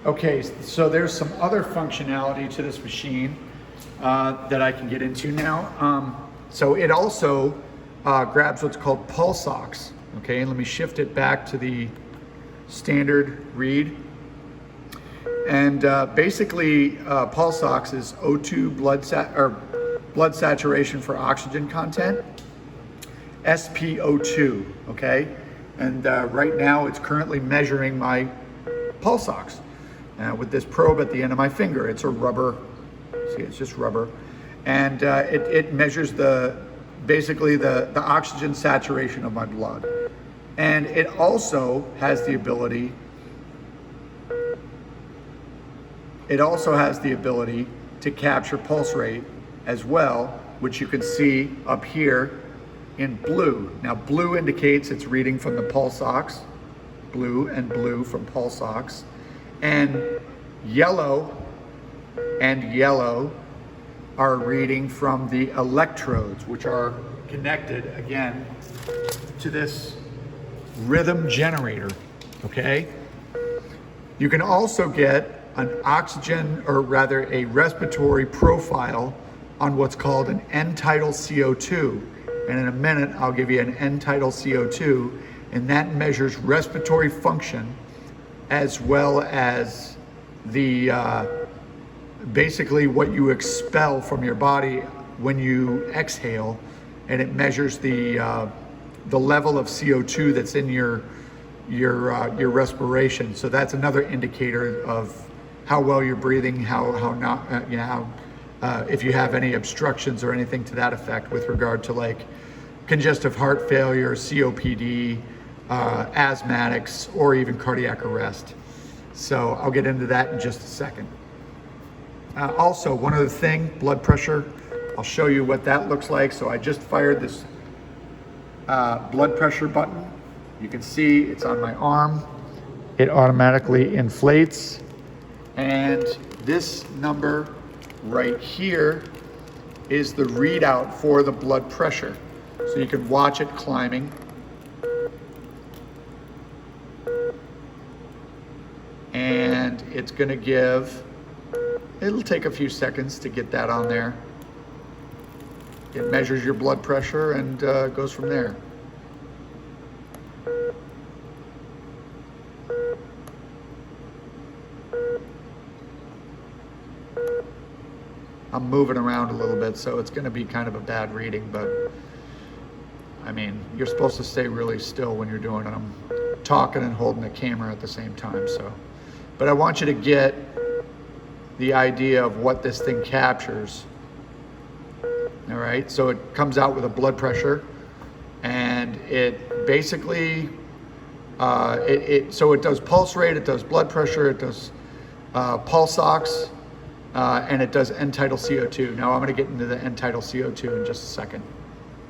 Okay, so there's some other functionality to this machine that I can get into now. So it also grabs what's called pulse ox. Okay, and let me shift it back to the standard read. And basically, pulse ox is O2 blood saturation for oxygen content, SpO2. Okay, and right now it's currently measuring my pulse ox with this probe at the end of my finger. It's a rubber. See, it's just rubber, and it measures basically the oxygen saturation of my blood, and it also has the ability. It also has the ability to capture pulse rate as well, which you can see up here in blue. Now, blue indicates it's reading from the pulse ox, blue from pulse ox, and yellow are reading from the electrodes, which are connected again to this rhythm generator. Okay, you can also get an oxygen, or rather a respiratory profile on what's called an end-tidal CO2. And in a minute, I'll give you an end-tidal CO2, and that measures respiratory function as well as the basically what you expel from your body when you exhale, and it measures the level of CO2 that's in your respiration. So that's another indicator of how well you're breathing, how not, if you have any obstructions or anything to that effect with regard to like congestive heart failure, COPD, asthmatics, or even cardiac arrest. So I'll get into that in just a second. Also, one other thing, blood pressure. I'll show you what that looks like. So I just fired this blood pressure button. You can see it's on my arm. It automatically inflates. And this number right here is the readout for the blood pressure. So you can watch it climbing. And it's going to give, it'll take a few seconds to get that on there. It measures your blood pressure and goes from there. I'm moving around a little bit, so it's going to be kind of a bad reading, but I mean, you're supposed to stay really still when you're doing it. I'm talking and holding the camera at the same time, so. But I want you to get the idea of what this thing captures. All right, so it comes out with a blood pressure, and it basically, so it does pulse rate, it does blood pressure, it does pulse ox, and it does end-tidal CO2. Now I'm going to get into the end-tidal CO2 in just a second.